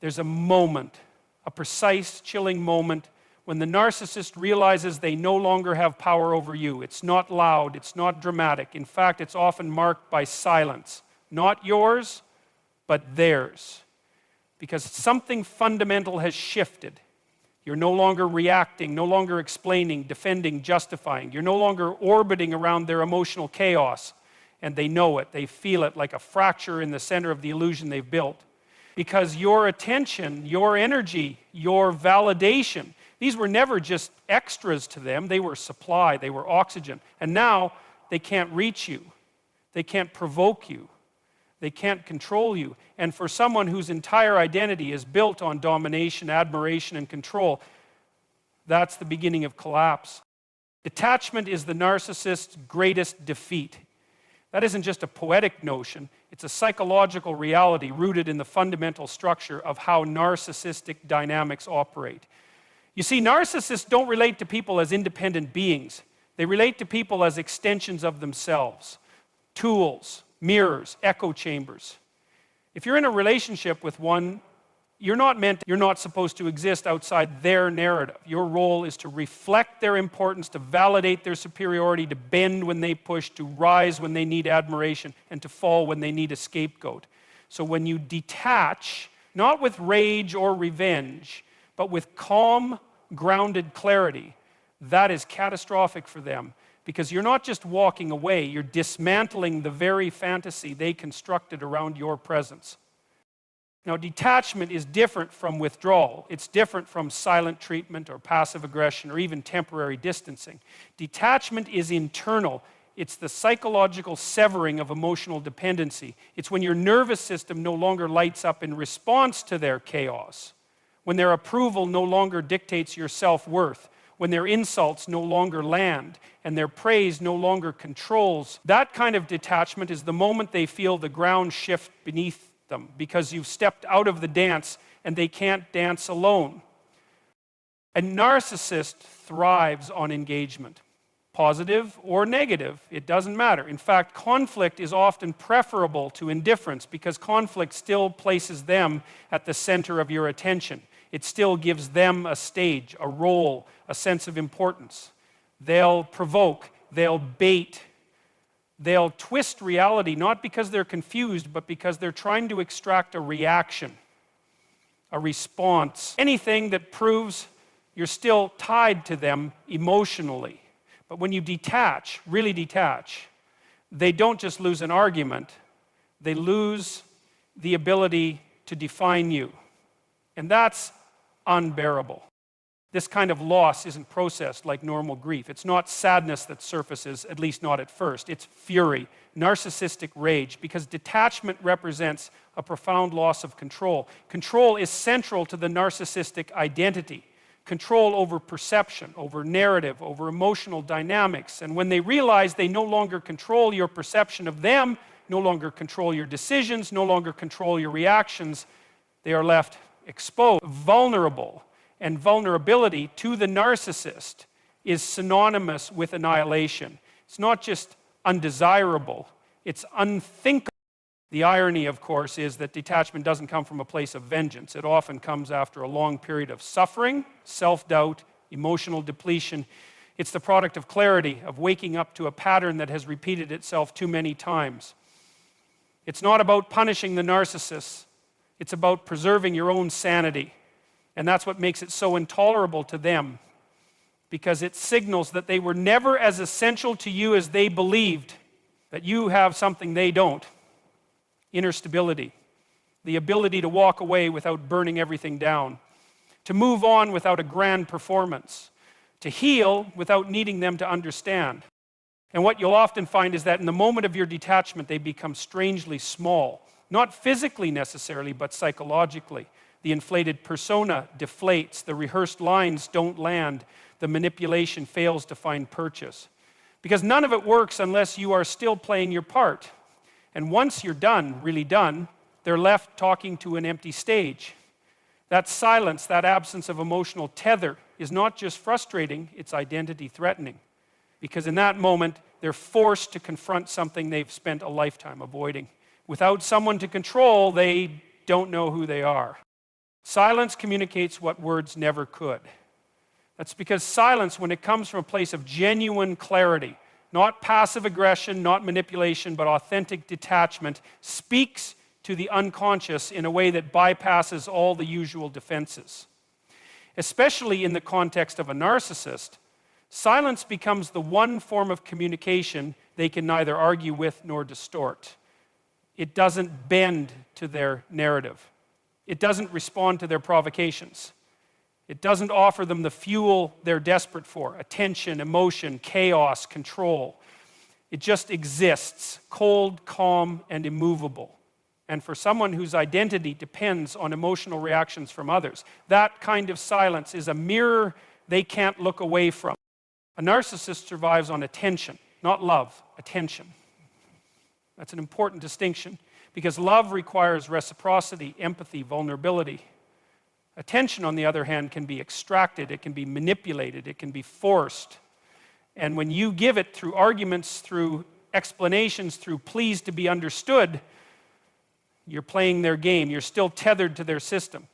There's a moment, a precise, chilling moment when the narcissist realizes they no longer have power over you. It's not loud, it's not dramatic. In fact, it's often marked by silence. Not yours, but theirs. Because something fundamental has shifted. You're no longer reacting, no longer explaining, defending, justifying. You're no longer orbiting around their emotional chaos. And they know it, they feel it like a fracture in the center of the illusion they've built. Because your attention, your energy, your validation, these were never just extras to them, they were supply, they were oxygen. And now they can't reach you, they can't provoke you, they can't control you. And for someone whose entire identity is built on domination, admiration, and control, that's the beginning of collapse. Detachment is the narcissist's greatest defeat. That isn't just a poetic notion, it's a psychological reality rooted in the fundamental structure of how narcissistic dynamics operate. You see, narcissists don't relate to people as independent beings. They relate to people as extensions of themselves, tools, mirrors, echo chambers. If you're in a relationship with one, you're not supposed to exist outside their narrative. Your role is to reflect their importance, to validate their superiority, to bend when they push, to rise when they need admiration, and to fall when they need a scapegoat. So when you detach, not with rage or revenge, but with calm, grounded clarity, that is catastrophic for them. Because you're not just walking away, you're dismantling the very fantasy they constructed around your presence. Now, detachment is different from withdrawal. It's different from silent treatment or passive aggression or even temporary distancing. Detachment is internal. It's the psychological severing of emotional dependency. It's when your nervous system no longer lights up in response to their chaos, when their approval no longer dictates your self-worth, when their insults no longer land and their praise no longer controls. That kind of detachment is the moment they feel the ground shift beneath them because you've stepped out of the dance and they can't dance alone. A narcissist thrives on engagement. Positive or negative, it doesn't matter. In fact, conflict is often preferable to indifference because conflict still places them at the center of your attention. It still gives them a stage, a role, a sense of importance. They'll provoke, they'll bait, they'll twist reality, not because they're confused, but because they're trying to extract a reaction, a response. Anything that proves you're still tied to them emotionally. But when you detach, really detach, they don't just lose an argument, they lose the ability to define you. And that's unbearable. This kind of loss isn't processed like normal grief. It's not sadness that surfaces, at least not at first. It's fury, narcissistic rage, because detachment represents a profound loss of control. Control is central to the narcissistic identity. Control over perception, over narrative, over emotional dynamics. And when they realize they no longer control your perception of them, no longer control your decisions, no longer control your reactions, they are left exposed, vulnerable. And vulnerability to the narcissist is synonymous with annihilation. It's not just undesirable, it's unthinkable. The irony, of course, is that detachment doesn't come from a place of vengeance. It often comes after a long period of suffering, self-doubt, emotional depletion. It's the product of clarity, of waking up to a pattern that has repeated itself too many times. It's not about punishing the narcissist. It's about preserving your own sanity. And that's what makes it so intolerable to them, because it signals that they were never as essential to you as they believed, that you have something they don't. Inner stability, the ability to walk away without burning everything down, to move on without a grand performance, to heal without needing them to understand. And what you'll often find is that in the moment of your detachment, they become strangely small, not physically necessarily, but psychologically. The inflated persona deflates, the rehearsed lines don't land, the manipulation fails to find purchase. Because none of it works unless you are still playing your part. And once you're done, really done, they're left talking to an empty stage. That silence, that absence of emotional tether is not just frustrating, it's identity threatening. Because in that moment, they're forced to confront something they've spent a lifetime avoiding. Without someone to control, they don't know who they are. Silence communicates what words never could. That's because silence, when it comes from a place of genuine clarity, not passive aggression, not manipulation, but authentic detachment, speaks to the unconscious in a way that bypasses all the usual defenses. Especially in the context of a narcissist, silence becomes the one form of communication they can neither argue with nor distort. It doesn't bend to their narrative. It doesn't respond to their provocations. It doesn't offer them the fuel they're desperate for: attention, emotion, chaos, control. It just exists, cold, calm, and immovable. And for someone whose identity depends on emotional reactions from others, that kind of silence is a mirror they can't look away from. A narcissist survives on attention, not love, attention. That's an important distinction, because love requires reciprocity, empathy, vulnerability. Attention, on the other hand, can be extracted, it can be manipulated, it can be forced. And when you give it through arguments, through explanations, through pleas to be understood, you're playing their game. You're still tethered to their system.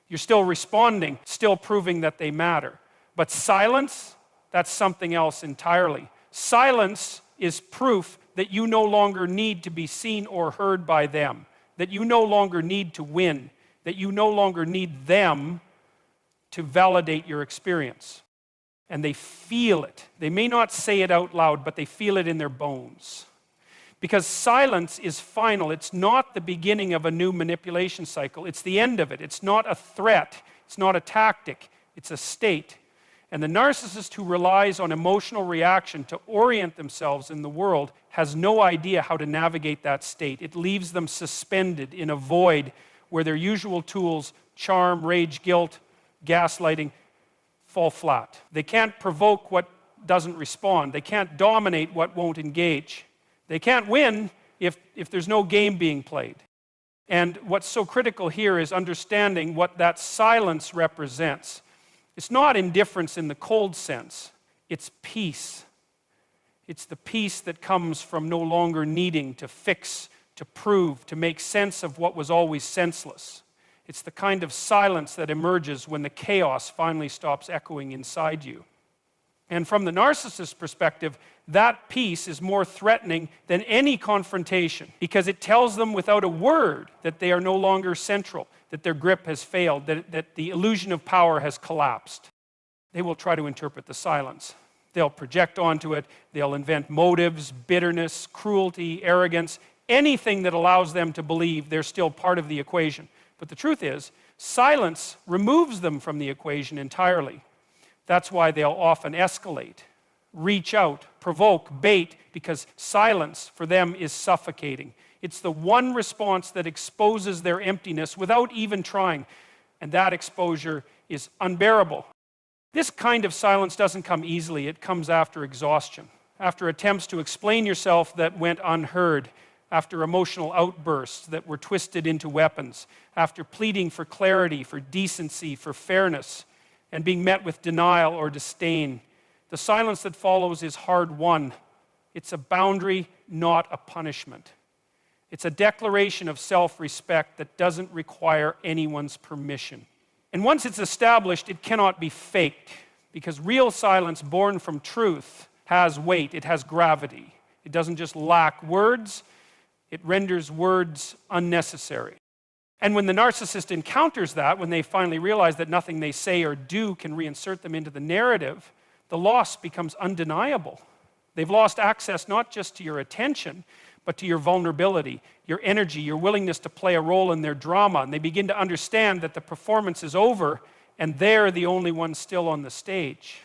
You're still responding, still proving that they matter. But silence, that's something else entirely. Silence is proof that you no longer need to be seen or heard by them, that you no longer need to win, that you no longer need them to validate your experience. And they feel it. They may not say it out loud, but they feel it in their bones. Because silence is final. It's not the beginning of a new manipulation cycle. It's the end of it. It's not a threat. It's not a tactic. It's a state. And the narcissist who relies on emotional reaction to orient themselves in the world has no idea how to navigate that state. It leaves them suspended in a void where their usual tools, charm, rage, guilt, gaslighting, fall flat. They can't provoke what doesn't respond. They can't dominate what won't engage. They can't win if there's no game being played. And what's so critical here is understanding what that silence represents. It's not indifference in the cold sense. It's peace. It's the peace that comes from no longer needing to fix, to prove, to make sense of what was always senseless. It's the kind of silence that emerges when the chaos finally stops echoing inside you. And from the narcissist's perspective, that peace is more threatening than any confrontation, because it tells them without a word that they are no longer central, that their grip has failed, that the illusion of power has collapsed. They will try to interpret the silence. They'll project onto it, they'll invent motives, bitterness, cruelty, arrogance, anything that allows them to believe they're still part of the equation. But the truth is, silence removes them from the equation entirely. That's why they'll often escalate, reach out, provoke, bait, because silence for them is suffocating. It's the one response that exposes their emptiness without even trying, and that exposure is unbearable. This kind of silence doesn't come easily. It comes after exhaustion, after attempts to explain yourself that went unheard, after emotional outbursts that were twisted into weapons, after pleading for clarity, for decency, for fairness, and being met with denial or disdain. The silence that follows is hard-won. It's a boundary, not a punishment. It's a declaration of self-respect that doesn't require anyone's permission. And once it's established, it cannot be faked, because real silence born from truth has weight, it has gravity. It doesn't just lack words, it renders words unnecessary. And when the narcissist encounters that, when they finally realize that nothing they say or do can reinsert them into the narrative, the loss becomes undeniable. They've lost access not just to your attention, but to your vulnerability, your energy, your willingness to play a role in their drama. And they begin to understand that the performance is over and they're the only ones still on the stage.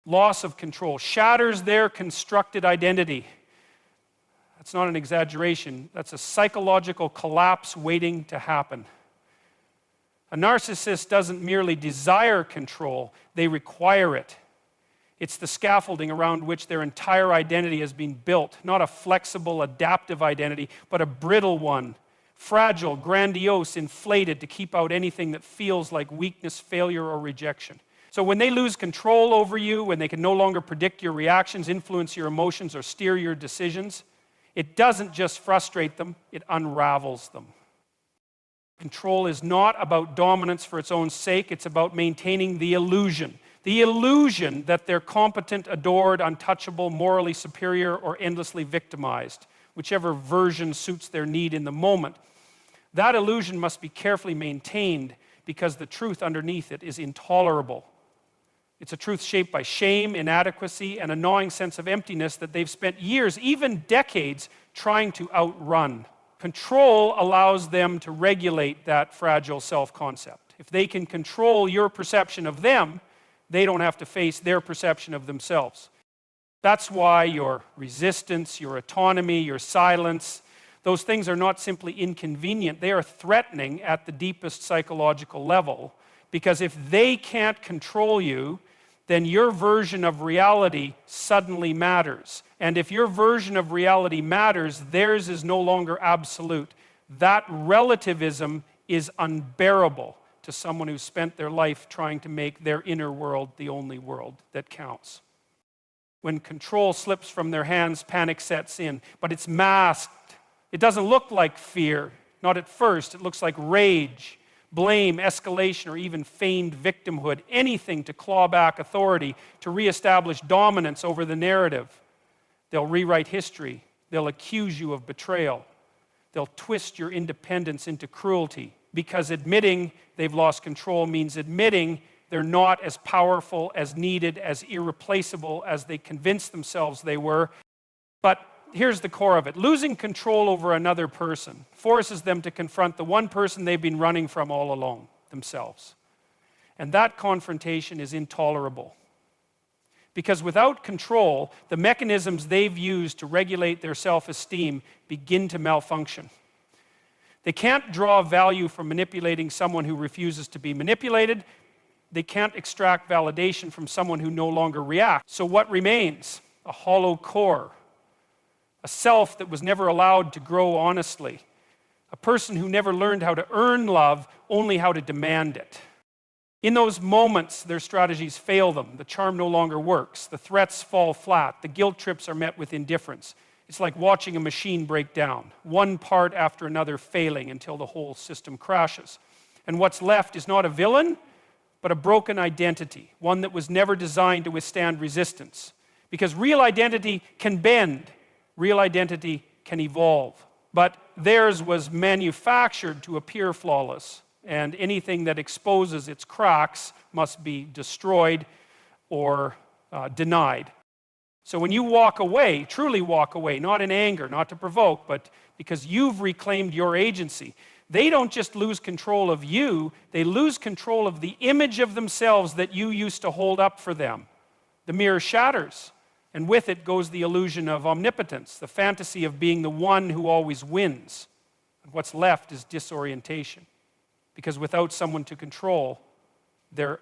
Loss of control shatters their constructed identity. That's not an exaggeration. That's a psychological collapse waiting to happen. A narcissist doesn't merely desire control, they require it. It's the scaffolding around which their entire identity has been built, not a flexible, adaptive identity, but a brittle one, fragile, grandiose, inflated to keep out anything that feels like weakness, failure, or rejection. So when they lose control over you, when they can no longer predict your reactions, influence your emotions, or steer your decisions, it doesn't just frustrate them, it unravels them. Control is not about dominance for its own sake. It's about maintaining the illusion. The illusion that they're competent, adored, untouchable, morally superior, or endlessly victimized, whichever version suits their need in the moment. That illusion must be carefully maintained because the truth underneath it is intolerable. It's a truth shaped by shame, inadequacy, and a gnawing sense of emptiness that they've spent years, even decades, trying to outrun. Control allows them to regulate that fragile self-concept. If they can control your perception of them, they don't have to face their perception of themselves. That's why your resistance, your autonomy, your silence, those things are not simply inconvenient. They are threatening at the deepest psychological level, because if they can't control you, then your version of reality suddenly matters. And if your version of reality matters, theirs is no longer absolute. That relativism is unbearable to someone who's spent their life trying to make their inner world the only world that counts. When control slips from their hands, panic sets in, but it's masked. It doesn't look like fear, not at first. It looks like rage, blame, escalation, or even feigned victimhood, anything to claw back authority, to reestablish dominance over the narrative. They'll rewrite history. They'll accuse you of betrayal. They'll twist your independence into cruelty, because admitting they've lost control means admitting they're not as powerful, as needed, as irreplaceable as they convinced themselves they were. But here's the core of it. Losing control over another person forces them to confront the one person they've been running from all along, themselves. And that confrontation is intolerable. Because without control, the mechanisms they've used to regulate their self-esteem begin to malfunction. They can't draw value from manipulating someone who refuses to be manipulated. They can't extract validation from someone who no longer reacts. So what remains? A hollow core. A self that was never allowed to grow honestly. A person who never learned how to earn love, only how to demand it. In those moments, their strategies fail them. The charm no longer works. The threats fall flat. The guilt trips are met with indifference. It's like watching a machine break down, one part after another failing until the whole system crashes. And what's left is not a villain, but a broken identity, one that was never designed to withstand resistance. Because real identity can bend. Real identity can evolve. But theirs was manufactured to appear flawless, and anything that exposes its cracks must be destroyed or denied. So when you walk away, truly walk away, not in anger, not to provoke, but because you've reclaimed your agency, they don't just lose control of you, they lose control of the image of themselves that you used to hold up for them. The mirror shatters, and with it goes the illusion of omnipotence, the fantasy of being the one who always wins. And what's left is disorientation, because without someone to control, they're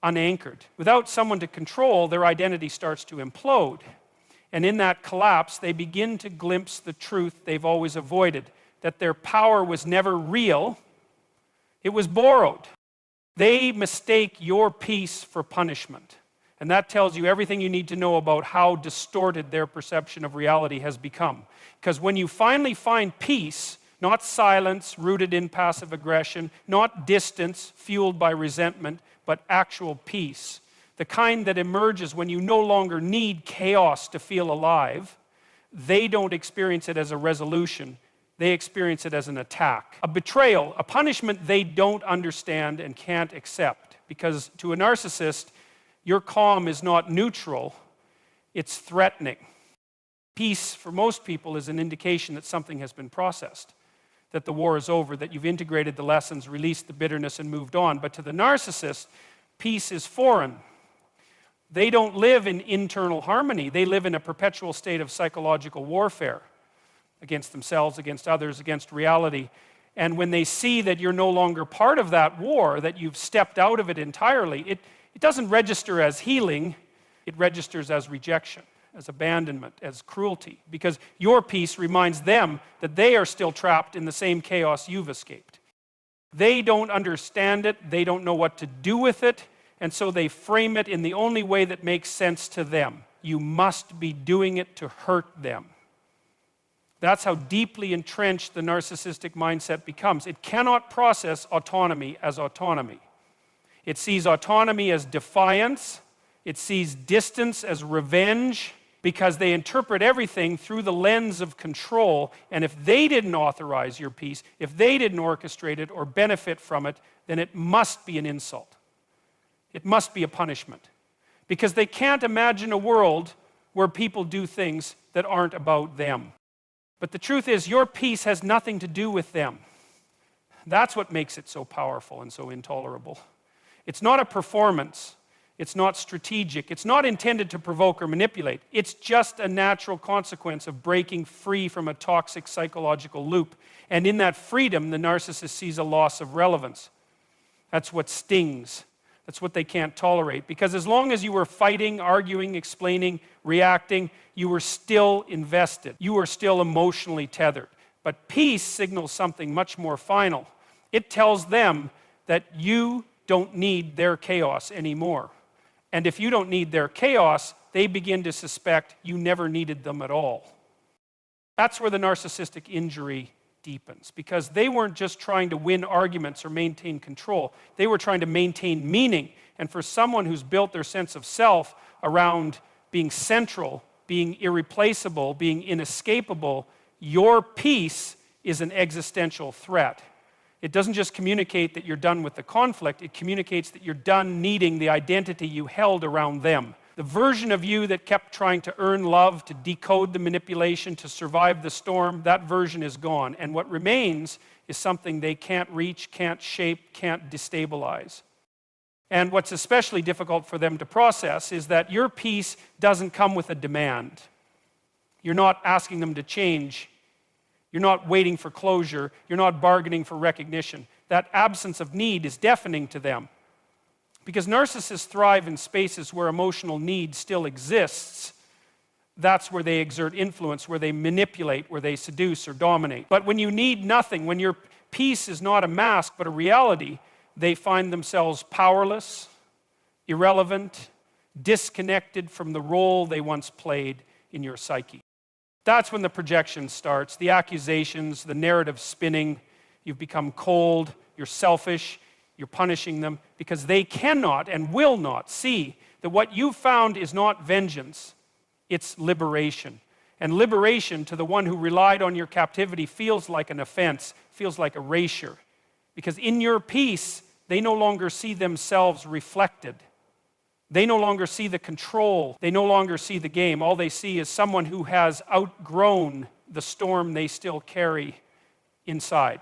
unanchored. Without someone to control, their identity starts to implode. And in that collapse, they begin to glimpse the truth they've always avoided, that their power was never real, it was borrowed. They mistake your peace for punishment. And that tells you everything you need to know about how distorted their perception of reality has become. Because when you finally find peace, not silence rooted in passive aggression, not distance fueled by resentment, but actual peace, the kind that emerges when you no longer need chaos to feel alive, they don't experience it as a resolution. They experience it as an attack, a betrayal, a punishment they don't understand and can't accept. Because to a narcissist, your calm is not neutral, it's threatening. Peace, for most people, is an indication that something has been processed, that the war is over, that you've integrated the lessons, released the bitterness, and moved on. But to the narcissist, peace is foreign. They don't live in internal harmony. They live in a perpetual state of psychological warfare against themselves, against others, against reality. And when they see that you're no longer part of that war, that you've stepped out of it entirely, it doesn't register as healing, it registers as rejection, as abandonment, as cruelty, because your peace reminds them that they are still trapped in the same chaos you've escaped. They don't understand it, they don't know what to do with it, and so they frame it in the only way that makes sense to them. You must be doing it to hurt them. That's how deeply entrenched the narcissistic mindset becomes. It cannot process autonomy as autonomy. It sees autonomy as defiance. It sees distance as revenge, because they interpret everything through the lens of control. And if they didn't authorize your peace, if they didn't orchestrate it or benefit from it, then it must be an insult. It must be a punishment. Because they can't imagine a world where people do things that aren't about them. But the truth is, your peace has nothing to do with them. That's what makes it so powerful and so intolerable. It's not a performance. It's not strategic. It's not intended to provoke or manipulate. It's just a natural consequence of breaking free from a toxic psychological loop. And in that freedom, the narcissist sees a loss of relevance. That's what stings. That's what they can't tolerate. Because as long as you were fighting, arguing, explaining, reacting, you were still invested. You were still emotionally tethered. But peace signals something much more final. It tells them that you don't need their chaos anymore. And if you don't need their chaos, they begin to suspect you never needed them at all. That's where the narcissistic injury deepens, because they weren't just trying to win arguments or maintain control. They were trying to maintain meaning. And for someone who's built their sense of self around being central, being irreplaceable, being inescapable, your peace is an existential threat. It doesn't just communicate that you're done with the conflict, it communicates that you're done needing the identity you held around them. The version of you that kept trying to earn love, to decode the manipulation, to survive the storm, that version is gone. And what remains is something they can't reach, can't shape, can't destabilize. And what's especially difficult for them to process is that your peace doesn't come with a demand. You're not asking them to change. You're not waiting for closure. You're not bargaining for recognition. That absence of need is deafening to them. Because narcissists thrive in spaces where emotional need still exists. That's where they exert influence, where they manipulate, where they seduce or dominate. But when you need nothing, when your peace is not a mask but a reality, they find themselves powerless, irrelevant, disconnected from the role they once played in your psyche. That's when the projection starts, the accusations, the narrative spinning. You've become cold, you're selfish, you're punishing them because they cannot and will not see that what you found is not vengeance, it's liberation. And liberation to the one who relied on your captivity feels like an offense, feels like erasure. Because in your peace, they no longer see themselves reflected. They no longer see the control. They no longer see the game. All they see is someone who has outgrown the storm they still carry inside.